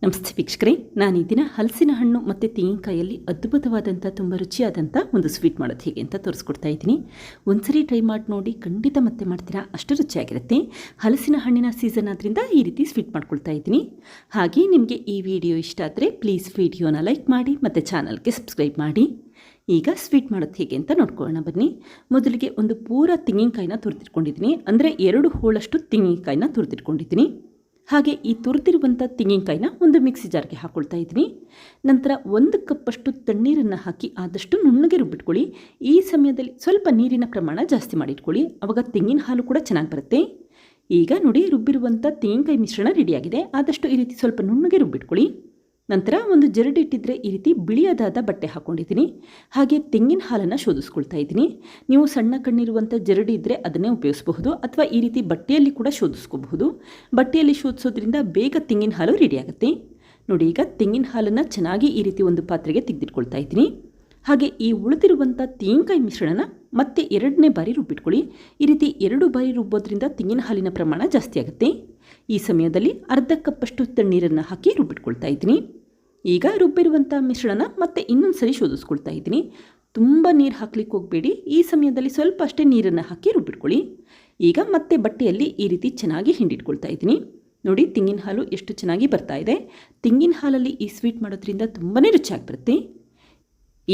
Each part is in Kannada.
ನಮಸ್ತೆ ವೀಕ್ಷಕರೇ, ನಾನು ಈ ದಿನ ಹಲಸಿನ ಹಣ್ಣು ಮತ್ತು ತೆಂಗಿನಕಾಯಲ್ಲಿ ಅದ್ಭುತವಾದಂಥ ತುಂಬ ರುಚಿಯಾದಂಥ ಒಂದು ಸ್ವೀಟ್ ಮಾಡೋದು ಹೇಗೆ ಅಂತ ತೋರಿಸ್ಕೊಡ್ತಾ ಇದ್ದೀನಿ. ಒಂದ್ಸರಿ ಟ್ರೈ ಮಾಡಿ ನೋಡಿ, ಖಂಡಿತ ಮತ್ತೆ ಮಾಡ್ತೀರಾ, ಅಷ್ಟು ರುಚಿಯಾಗಿರುತ್ತೆ. ಹಲಸಿನ ಹಣ್ಣಿನ ಸೀಸನ್ ಆದ್ದರಿಂದ ಈ ರೀತಿ ಸ್ವೀಟ್ ಮಾಡ್ಕೊಳ್ತಾ ಇದ್ದೀನಿ. ಹಾಗೆ ನಿಮಗೆ ಈ ವಿಡಿಯೋ ಇಷ್ಟ ಆದರೆ ಪ್ಲೀಸ್ ವಿಡಿಯೋನ ಲೈಕ್ ಮಾಡಿ ಮತ್ತು ಚಾನಲ್ಗೆ ಸಬ್ಸ್ಕ್ರೈಬ್ ಮಾಡಿ. ಈಗ ಸ್ವೀಟ್ ಮಾಡೋದು ಹೇಗೆ ಅಂತ ನೋಡ್ಕೊಳ್ಳೋಣ ಬನ್ನಿ. ಮೊದಲಿಗೆ ಒಂದು ಪೂರ ತೆಂಗಿನಕಾಯಿನ ತುರಿದಿಟ್ಕೊಂಡಿದ್ದೀನಿ, ಅಂದರೆ 2 ಹೋಳಷ್ಟು ತೆಂಗಿನಕಾಯಿನ ತುರಿದಿಟ್ಕೊಂಡಿದ್ದೀನಿ. ಹಾಗೆ ಈ ತುರಿದಿರುವಂಥ ತೆಂಗಿನಕಾಯಿನ ಒಂದು ಮಿಕ್ಸಿ ಜಾರ್ಗೆ ಹಾಕ್ಕೊಳ್ತಾ ಇದ್ದೀನಿ. ನಂತರ 1 ಕಪ್ಪಷ್ಟು ತಣ್ಣೀರನ್ನು ಹಾಕಿ ಆದಷ್ಟು ನುಣ್ಣಗೆ ರುಬ್ಬಿಟ್ಕೊಳ್ಳಿ. ಈ ಸಮಯದಲ್ಲಿ ಸ್ವಲ್ಪ ನೀರಿನ ಪ್ರಮಾಣ ಜಾಸ್ತಿ ಮಾಡಿಟ್ಕೊಳ್ಳಿ, ಆವಾಗ ತೆಂಗಿನ ಹಾಲು ಕೂಡ ಚೆನ್ನಾಗಿ ಬರುತ್ತೆ. ಈಗ ನೋಡಿ, ರುಬ್ಬಿರುವಂಥ ತೆಂಗಿನಕಾಯಿ ಮಿಶ್ರಣ ರೆಡಿಯಾಗಿದೆ. ಆದಷ್ಟು ಈ ರೀತಿ ಸ್ವಲ್ಪ ನುಣ್ಣಗೆ ರುಬ್ಬಿಟ್ಕೊಳ್ಳಿ. ನಂತರ ಒಂದು ಜರಡಿ ಇಟ್ಟಿದ್ರೆ ಈ ರೀತಿ ಬಿಳಿಯಾದ ಬಟ್ಟೆ ಹಾಕ್ಕೊಂಡಿದ್ದೀನಿ. ಹಾಗೆ ತೆಂಗಿನ ಹಾಲನ್ನು ಶೋಧಿಸ್ಕೊಳ್ತಾ ಇದ್ದೀನಿ. ನೀವು ಸಣ್ಣ ಕಣ್ಣಿರುವಂಥ ಜರಡಿ ಇದ್ದರೆ ಅದನ್ನೇ ಉಪಯೋಗಿಸಬಹುದು, ಅಥವಾ ಈ ರೀತಿ ಬಟ್ಟೆಯಲ್ಲಿ ಕೂಡ ಶೋಧಿಸ್ಕೋಬಹುದು. ಬಟ್ಟೆಯಲ್ಲಿ ಶೋಧಿಸೋದ್ರಿಂದ ಬೇಗ ತೆಂಗಿನ ಹಾಲು ರೆಡಿಯಾಗುತ್ತೆ. ನೋಡಿ, ಈಗ ತೆಂಗಿನ ಹಾಲನ್ನು ಚೆನ್ನಾಗಿ ಈ ರೀತಿ ಒಂದು ಪಾತ್ರೆಗೆ ತೆಗೆದಿಟ್ಕೊಳ್ತಾ ಇದ್ದೀನಿ. ಹಾಗೆ ಈ ಉಳಿದಿರುವಂಥ ತೆಂಗಿನಕಾಯಿ ಮಿಶ್ರಣನ ಮತ್ತೆ 2ನೇ ಬಾರಿ ರುಬ್ಬಿಟ್ಕೊಳ್ಳಿ. ಈ ರೀತಿ 2 ಬಾರಿ ರುಬ್ಬೋದ್ರಿಂದ ತೆಂಗಿನ ಹಾಲಿನ ಪ್ರಮಾಣ ಜಾಸ್ತಿ ಆಗುತ್ತೆ. ಈ ಸಮಯದಲ್ಲಿ ಅರ್ಧ ಕಪ್ಪಷ್ಟು ತಣ್ಣೀರನ್ನು ಹಾಕಿ ರುಬ್ಬಿಟ್ಕೊಳ್ತಾ ಇದ್ದೀನಿ. ಈಗ ರುಬ್ಬಿರುವಂಥ ಮಿಶ್ರಣ ಮತ್ತೆ ಇನ್ನೊಂದು ಸರಿ ಶೋಧಿಸ್ಕೊಳ್ತಾ ಇದ್ದೀನಿ. ತುಂಬ ನೀರು ಹಾಕ್ಲಿಕ್ಕೆ ಹೋಗಬೇಡಿ, ಈ ಸಮಯದಲ್ಲಿ ಸ್ವಲ್ಪ ಅಷ್ಟೇ ನೀರನ್ನು ಹಾಕಿ ರುಬ್ಬಿಟ್ಕೊಳ್ಳಿ. ಈಗ ಮತ್ತೆ ಬಟ್ಟೆಯಲ್ಲಿ ಈ ರೀತಿ ಚೆನ್ನಾಗಿ ಹಿಂಡಿಟ್ಕೊಳ್ತಾ ಇದ್ದೀನಿ. ನೋಡಿ, ತೆಂಗಿನ ಹಾಲು ಎಷ್ಟು ಚೆನ್ನಾಗಿ ಬರ್ತಾ ಇದೆ. ತೆಂಗಿನ ಹಾಲಲ್ಲಿ ಈ ಸ್ವೀಟ್ ಮಾಡೋದ್ರಿಂದ ತುಂಬಾ ರುಚಿಯಾಗಿ ಬರುತ್ತೆ.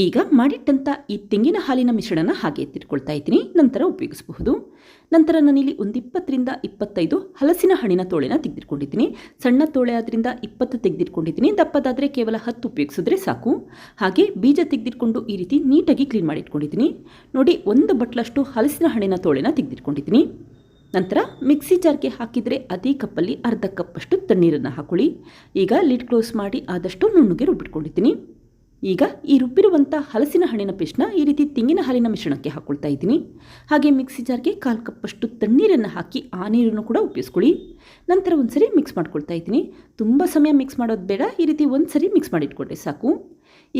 ಈಗ ಮಾಡಿಟ್ಟಂಥ ಈ ತೆಂಗಿನ ಹಾಲಿನ ಮಿಶ್ರಣನ ಹಾಗೆ ಎತ್ತಿಟ್ಕೊಳ್ತಾ ಇದ್ದೀನಿ, ನಂತರ ಉಪಯೋಗಿಸಬಹುದು. ನಂತರ ನಾನಿಲ್ಲಿ ಒಂದು 20 ರಿಂದ 25 ಹಲಸಿನ ಹಣ್ಣಿನ ತೋಳೆನ ತೆಗೆದಿಟ್ಕೊಂಡಿದ್ದೀನಿ. ಸಣ್ಣ ತೋಳೆ ಆದ್ದರಿಂದ 20 ತೆಗೆದಿಟ್ಕೊಂಡಿದ್ದೀನಿ, ದಪ್ಪದಾದರೆ ಕೇವಲ 10 ಉಪಯೋಗಿಸಿದ್ರೆ ಸಾಕು. ಹಾಗೆ ಬೀಜ ತೆಗೆದಿಟ್ಕೊಂಡು ಈ ರೀತಿ ನೀಟಾಗಿ ಕ್ಲೀನ್ ಮಾಡಿಟ್ಕೊಂಡಿದ್ದೀನಿ. ನೋಡಿ, 1 ಬಟ್ಲಷ್ಟು ಹಲಸಿನ ಹಣ್ಣಿನ ತೋಳೆನ ತೆಗೆದಿಟ್ಕೊಂಡಿದ್ದೀನಿ. ನಂತರ ಮಿಕ್ಸಿ ಜಾರ್ಗೆ ಹಾಕಿದರೆ ಅದೇ ಕಪ್ಪಲ್ಲಿ ಅರ್ಧ ಕಪ್ಪಷ್ಟು ತಣ್ಣೀರನ್ನು ಹಾಕೊಳ್ಳಿ. ಈಗ ಲಿಡ್ ಕ್ಲೋಸ್ ಮಾಡಿ ಆದಷ್ಟು ನುಣ್ಣಗೆ ರುಬ್ಬಿಟ್ಕೊಂಡಿದ್ದೀನಿ. ಈಗ ಈ ರುಬ್ಬಿರುವಂಥ ಹಲಸಿನ ಹಣ್ಣಿನ ಪೇಸ್ಟ್ನ ಈ ರೀತಿ ತೆಂಗಿನ ಹಾಲಿನ ಮಿಶ್ರಣಕ್ಕೆ ಹಾಕ್ಕೊಳ್ತಾ ಇದ್ದೀನಿ. ಹಾಗೆ ಮಿಕ್ಸಿ ಜಾರ್ಗೆ 1/4 ಕಪ್ಪಷ್ಟು ತಣ್ಣೀರನ್ನು ಹಾಕಿ ಆ ನೀರನ್ನು ಕೂಡ ಉಪಯೋಗಿಸ್ಕೊಳ್ಳಿ. ನಂತರ ಒಂದ್ಸರಿ ಮಿಕ್ಸ್ ಮಾಡ್ಕೊಳ್ತಾ ಇದ್ದೀನಿ. ತುಂಬ ಸಮಯ ಮಿಕ್ಸ್ ಮಾಡೋದು ಬೇಡ, ಈ ರೀತಿ ಒಂದ್ಸರಿ ಮಿಕ್ಸ್ ಮಾಡಿಟ್ಕೊಂಡೆ ಸಾಕು.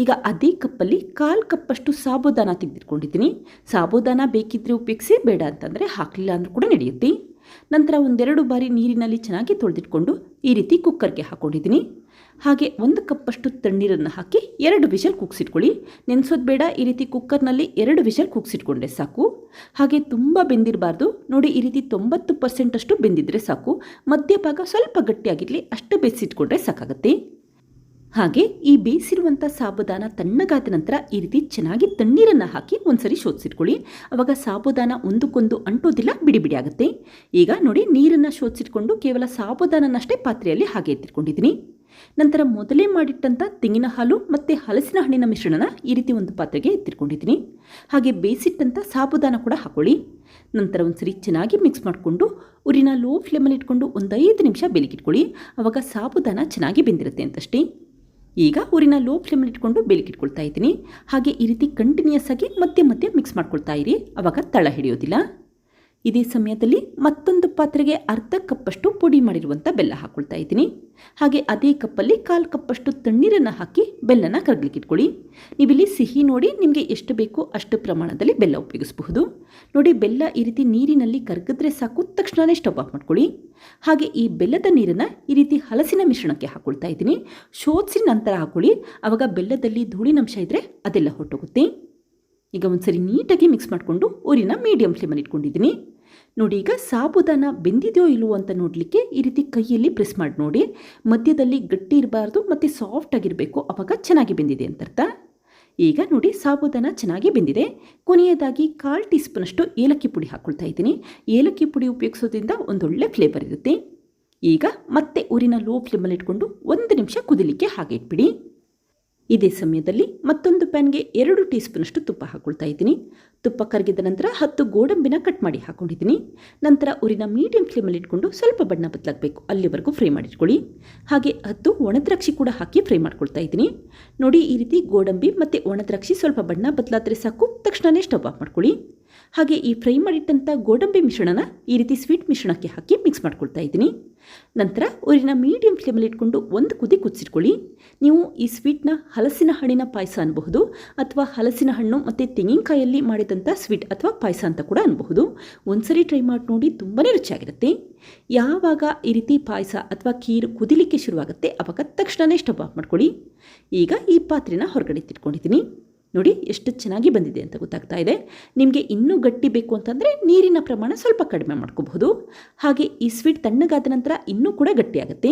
ಈಗ ಅದೇ ಕಪ್ಪಲ್ಲಿ 1/4 ಕಪ್ಪಷ್ಟು ಸಾಬುದಾನ ತೆಗೆದಿಟ್ಕೊಂಡಿದ್ದೀನಿ. ಸಾಬುದಾನ ಬೇಕಿದ್ದರೆ ಉಪಯೋಗಿಸಿ, ಬೇಡ ಅಂತಂದರೆ ಹಾಕಲಿಲ್ಲ ಅಂದರೂ ಕೂಡ ನಡೆಯುತ್ತೆ. ನಂತರ 1-2 ಬಾರಿ ನೀರಿನಲ್ಲಿ ಚೆನ್ನಾಗಿ ತೊಳೆದಿಟ್ಕೊಂಡು ಈ ರೀತಿ ಕುಕ್ಕರ್ಗೆ ಹಾಕ್ಕೊಂಡಿದ್ದೀನಿ. ಹಾಗೆ 1 ಕಪ್ಪಷ್ಟು ತಣ್ಣೀರನ್ನು ಹಾಕಿ 2 ವಿಷಲ್ ಕೂಗಿಸಿಟ್ಕೊಳ್ಳಿ. ನೆನೆಸೋದು ಬೇಡ, ಈ ರೀತಿ ಕುಕ್ಕರ್ನಲ್ಲಿ 2 ವಿಷಲ್ ಕೂಗಿಸಿಟ್ಕೊಂಡೆ ಸಾಕು. ಹಾಗೆ ತುಂಬ ಬೆಂದಿರಬಾರ್ದು. ನೋಡಿ, ಈ ರೀತಿ 90% ಅಷ್ಟು ಬೆಂದಿದ್ರೆ ಸಾಕು. ಮಧ್ಯಭಾಗ ಸ್ವಲ್ಪ ಗಟ್ಟಿಯಾಗಿರಲಿ, ಅಷ್ಟು ಬೇಯಿಸಿಟ್ಕೊಂಡ್ರೆ ಸಾಕಾಗುತ್ತೆ. ಹಾಗೆ ಈ ಬೇಯಿಸಿರುವಂಥ ಸಾಬುದಾನ ತಣ್ಣಗಾದ ನಂತರ ಈ ರೀತಿ ಚೆನ್ನಾಗಿ ತಣ್ಣೀರನ್ನು ಹಾಕಿ ಒಂದ್ಸರಿ ಶೋಧಿಸಿಟ್ಕೊಳ್ಳಿ. ಆವಾಗ ಸಾಬುದಾನ ಒಂದಕ್ಕೊಂದು ಅಂಟೋದಿಲ್ಲ, ಬಿಡಿ ಬಿಡಿ ಆಗುತ್ತೆ. ಈಗ ನೋಡಿ, ನೀರನ್ನು ಶೋಧಿಸಿಟ್ಕೊಂಡು ಕೇವಲ ಸಾಬುದಾನನಷ್ಟೇ ಪಾತ್ರೆಯಲ್ಲಿ ಹಾಗೆ ಎತ್ತಿಟ್ಕೊಂಡಿದ್ದೀನಿ. ನಂತರ ಮೊದಲೇ ಮಾಡಿಟ್ಟಂಥ ತೆಂಗಿನ ಹಾಲು ಮತ್ತು ಹಲಸಿನ ಹಣ್ಣಿನ ಮಿಶ್ರಣನ ಈ ರೀತಿ ಒಂದು ಪಾತ್ರೆಗೆ ಎತ್ತಿಟ್ಕೊಂಡಿದ್ದೀನಿ. ಹಾಗೆ ಬೇಯಿಸಿಟ್ಟಂಥ ಸಾಬುದಾನ ಕೂಡ ಹಾಕೊಳ್ಳಿ. ನಂತರ ಒಂದ್ಸರಿ ಚೆನ್ನಾಗಿ ಮಿಕ್ಸ್ ಮಾಡಿಕೊಂಡು ಉರಿನ ಲೋ ಫ್ಲೇಮಲ್ಲಿ ಇಟ್ಕೊಂಡು ಒಂದು 5 ನಿಮಿಷ ಬೇಲಿಕಿಟ್ಕೊಳ್ಳಿ. ಆವಾಗ ಸಾಬುದಾನ ಚೆನ್ನಾಗಿ ಬೆಂದಿರುತ್ತೆ ಅಂತಷ್ಟೇ. ಈಗ ಉರಿನ ಲೋ ಫ್ಲೇಮಲ್ಲಿ ಇಟ್ಕೊಂಡು ಬೇಲಿಕಿಟ್ಕೊಳ್ತಾ ಇದ್ದೀನಿ. ಹಾಗೆ ಈ ರೀತಿ ಕಂಟಿನ್ಯೂಸ್ ಆಗಿ ಮಧ್ಯೆ ಮಧ್ಯೆ ಮಿಕ್ಸ್ ಮಾಡ್ಕೊಳ್ತಾ ಇರಿ, ಆವಾಗ ತಳ ಹಿಡಿಯೋದಿಲ್ಲ. ಇದೇ ಸಮಯದಲ್ಲಿ ಮತ್ತೊಂದು ಪಾತ್ರೆಗೆ ಅರ್ಧ ಕಪ್ಪಷ್ಟು ಪುಡಿ ಮಾಡಿರುವಂಥ ಬೆಲ್ಲ ಹಾಕ್ಕೊಳ್ತಾ ಇದ್ದೀನಿ. ಹಾಗೆ ಅದೇ ಕಪ್ಪಲ್ಲಿ 1/4 ಕಪ್ಪಷ್ಟು ತಣ್ಣೀರನ್ನು ಹಾಕಿ ಬೆಲ್ಲನ ಕರಗಲಿಕ್ಕಿಟ್ಕೊಳ್ಳಿ. ನೀವಿಲ್ಲಿ ಸಿಹಿ ನೋಡಿ ನಿಮಗೆ ಎಷ್ಟು ಬೇಕೋ ಅಷ್ಟು ಪ್ರಮಾಣದಲ್ಲಿ ಬೆಲ್ಲ ಉಪಯೋಗಿಸಬಹುದು. ನೋಡಿ, ಬೆಲ್ಲ ಈ ರೀತಿ ನೀರಿನಲ್ಲಿ ಕರಗಿದ್ರೆ ಸಾಕು, ತಕ್ಷಣವೇ ಸ್ಟವ್ ಆಫ್ ಮಾಡ್ಕೊಳ್ಳಿ. ಹಾಗೆ ಈ ಬೆಲ್ಲದ ನೀರನ್ನು ಈ ರೀತಿ ಹಲಸಿನ ಮಿಶ್ರಣಕ್ಕೆ ಹಾಕ್ಕೊಳ್ತಾ ಇದ್ದೀನಿ. ಶೋಧಿಸಿ ನಂತರ ಹಾಕೊಳ್ಳಿ, ಆವಾಗ ಬೆಲ್ಲದಲ್ಲಿ ಧೂಳಿನಂಶ ಇದ್ದರೆ ಅದೆಲ್ಲ ಹೊರಟೋಗುತ್ತೆ. ಈಗ ಒಂದ್ಸರಿ ನೀಟಾಗಿ ಮಿಕ್ಸ್ ಮಾಡಿಕೊಂಡು ಉರಿನ ಮೀಡಿಯಂ ಫ್ಲೇಮಲ್ಲಿ ಇಟ್ಕೊಂಡಿದ್ದೀನಿ. ನೋಡಿ, ಈಗ ಸಾಬುದಾನ ಬೆಂದಿದೆಯೋ ಇಲ್ಲವೋ ಅಂತ ನೋಡಲಿಕ್ಕೆ ಈ ರೀತಿ ಕೈಯಲ್ಲಿ ಪ್ರೆಸ್ ಮಾಡಿ ನೋಡಿ. ಮಧ್ಯದಲ್ಲಿ ಗಟ್ಟಿ ಇರಬಾರ್ದು ಮತ್ತು ಸಾಫ್ಟ್ ಆಗಿರಬೇಕು, ಆವಾಗ ಚೆನ್ನಾಗಿ ಬೆಂದಿದೆ ಅಂತ ಅರ್ಥ. ಈಗ ನೋಡಿ, ಸಾಬುದಾನ ಚೆನ್ನಾಗಿ ಬೆಂದಿದೆ. ಕೊನೆಯದಾಗಿ 1/4 ಟೀ ಸ್ಪೂನಷ್ಟು ಏಲಕ್ಕಿ ಪುಡಿ ಹಾಕ್ಕೊಳ್ತಾ ಇದ್ದೀನಿ. ಏಲಕ್ಕಿ ಪುಡಿ ಉಪಯೋಗಿಸೋದ್ರಿಂದ ಒಂದೊಳ್ಳೆ ಫ್ಲೇವರ್ ಇರುತ್ತೆ. ಈಗ ಮತ್ತೆ ಉರಿನ ಲೋ ಫ್ಲೇಮಲ್ಲಿ ಇಟ್ಕೊಂಡು 1 ನಿಮಿಷ ಕುದಿಲಿಕ್ಕೆ ಹಾಗೆ ಇಟ್ಬಿಡಿ. ಇದೇ ಸಮಯದಲ್ಲಿ ಮತ್ತೊಂದು ಪ್ಯಾನ್ಗೆ 2 ಟೀ ಸ್ಪೂನಷ್ಟು ತುಪ್ಪ ಹಾಕ್ಕೊಳ್ತಾ ಇದ್ದೀನಿ. ತುಪ್ಪ ಕರಗಿದ ನಂತರ 10 ಗೋಡಂಬಿನ ಕಟ್ ಮಾಡಿ ಹಾಕ್ಕೊಂಡಿದ್ದೀನಿ. ನಂತರ ಉರಿನ ಮೀಡಿಯಂ ಫ್ಲೇಮಲ್ಲಿ ಇಟ್ಕೊಂಡು ಸ್ವಲ್ಪ ಬಣ್ಣ ಬದಲಾಗಬೇಕು ಅಲ್ಲಿವರೆಗೂ ಫ್ರೈ ಮಾಡಿಟ್ಕೊಳ್ಳಿ. ಹಾಗೆ 10 ಒಣದ್ರಾಕ್ಷಿ ಕೂಡ ಹಾಕಿ ಫ್ರೈ ಮಾಡ್ಕೊಳ್ತಾ ಇದ್ದೀನಿ. ನೋಡಿ, ಈ ರೀತಿ ಗೋಡಂಬಿ ಮತ್ತು ಒಣದ್ರಾಕ್ಷಿ ಸ್ವಲ್ಪ ಬಣ್ಣ ಬದಲಾದರೆ ಸಾಕು, ತಕ್ಷಣವೇ ಸ್ಟವ್ ಆಫ್ ಮಾಡ್ಕೊಳ್ಳಿ. ಹಾಗೆ ಈ ಫ್ರೈ ಮಾಡಿಟ್ಟಂಥ ಗೋಡಂಬಿ ಮಿಶ್ರಣನ ಈ ರೀತಿ ಸ್ವೀಟ್ ಮಿಶ್ರಣಕ್ಕೆ ಹಾಕಿ ಮಿಕ್ಸ್ ಮಾಡ್ಕೊಳ್ತಾ ಇದ್ದೀನಿ. ನಂತರ ಊರಿನ ಮೀಡಿಯಂ ಫ್ಲೇಮಲ್ಲಿ ಇಟ್ಕೊಂಡು ಒಂದು ಕುದಿ ಕುದಿಸಿಟ್ಕೊಳ್ಳಿ. ನೀವು ಈ ಸ್ವೀಟ್ನ ಹಲಸಿನ ಹಣ್ಣಿನ ಪಾಯಸ ಅನ್ಬಹುದು, ಅಥವಾ ಹಲಸಿನ ಹಣ್ಣು ಮತ್ತು ತೆಂಗಿನಕಾಯಲ್ಲಿ ಮಾಡಿದಂಥ ಸ್ವೀಟ್ ಅಥವಾ ಪಾಯಸ ಅಂತ ಕೂಡ ಅನ್ಬಹುದು. ಒಂದ್ಸರಿ ಟ್ರೈ ಮಾಡಿ ನೋಡಿ, ತುಂಬಾ ರುಚಿಯಾಗಿರುತ್ತೆ. ಯಾವಾಗ ಈ ರೀತಿ ಪಾಯಸ ಅಥವಾ ಖೀರು ಕುದಿಲಿಕ್ಕೆ ಶುರುವಾಗುತ್ತೆ ಆವಾಗ ತಕ್ಷಣವೇ ಸ್ಟವ್ ಆಫ್ ಮಾಡ್ಕೊಳ್ಳಿ. ಈಗ ಈ ಪಾತ್ರೆನ ಹೊರಗಡೆ ತಿಟ್ಕೊಂಡಿದ್ದೀನಿ. ನೋಡಿ ಎಷ್ಟು ಚೆನ್ನಾಗಿ ಬಂದಿದೆ ಅಂತ ಗೊತ್ತಾಗ್ತಾ ಇದೆ. ನಿಮಗೆ ಇನ್ನೂ ಗಟ್ಟಿ ಬೇಕು ಅಂತಂದರೆ ನೀರಿನ ಪ್ರಮಾಣ ಸ್ವಲ್ಪ ಕಡಿಮೆ ಮಾಡ್ಕೋಬಹುದು. ಹಾಗೆ ಈ ಸ್ವೀಟ್ ತಣ್ಣಗಾದ ನಂತರ ಇನ್ನೂ ಕೂಡ ಗಟ್ಟಿಯಾಗುತ್ತೆ.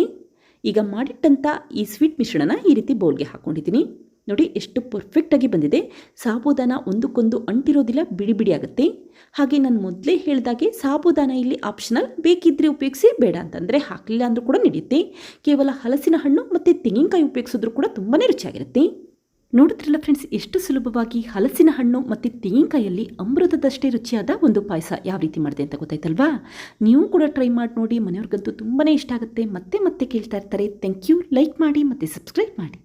ಈಗ ಮಾಡಿಟ್ಟಂಥ ಈ ಸ್ವೀಟ್ ಮಿಶ್ರಣನ ಈ ರೀತಿ ಬೌಲ್ಗೆ ಹಾಕ್ಕೊಂಡಿದ್ದೀನಿ. ನೋಡಿ ಎಷ್ಟು ಪರ್ಫೆಕ್ಟಾಗಿ ಬಂದಿದೆ. ಸಾಬೂದಾನ ಒಂದಕ್ಕೊಂದು ಅಂಟಿರೋದಿಲ್ಲ, ಬಿಡಿ ಬಿಡಿ ಆಗುತ್ತೆ. ಹಾಗೆ ನಾನು ಮೊದಲೇ ಹೇಳಿದಾಗೆ ಸಾಬೂದಾನ ಇಲ್ಲಿ ಆಪ್ಷನಲ್, ಬೇಕಿದ್ದರೆ ಉಪಯೋಗಿಸಿ, ಬೇಡ ಅಂತಂದರೆ ಹಾಕಲಿಲ್ಲ ಅಂದರೂ ಕೂಡ ನಡೆಯುತ್ತೆ. ಕೇವಲ ಹಲಸಿನ ಹಣ್ಣು ಮತ್ತು ತೆಂಗಿನಕಾಯಿ ಉಪಯೋಗಿಸಿದ್ರೂ ಕೂಡ ತುಂಬಾ ರುಚಿಯಾಗಿರುತ್ತೆ. ನೋಡಿದ್ರಲ್ಲ ಫ್ರೆಂಡ್ಸ್, ಎಷ್ಟು ಸುಲಭವಾಗಿ ಹಲಸಿನ ಹಣ್ಣು ಮತ್ತು ತೆಂಗಿನಕಾಯಲ್ಲಿ ಅಮೃತದಷ್ಟೇ ರುಚಿಯಾದ ಒಂದು ಪಾಯಸ ಯಾವ ರೀತಿ ಮಾಡಿದೆ ಅಂತ ಗೊತ್ತಾಯ್ತಲ್ವಾ? ನೀವು ಕೂಡ ಟ್ರೈ ಮಾಡಿ ನೋಡಿ. ಮನೆಯವ್ರಿಗಂತೂ ತುಂಬಾ ಇಷ್ಟ ಆಗುತ್ತೆ, ಮತ್ತೆ ಮತ್ತೆ ಕೇಳ್ತಾ ಇರ್ತಾರೆ. Thank you. ಲೈಕ್ ಮಾಡಿ ಮತ್ತು ಸಬ್ಸ್ಕ್ರೈಬ್ ಮಾಡಿ.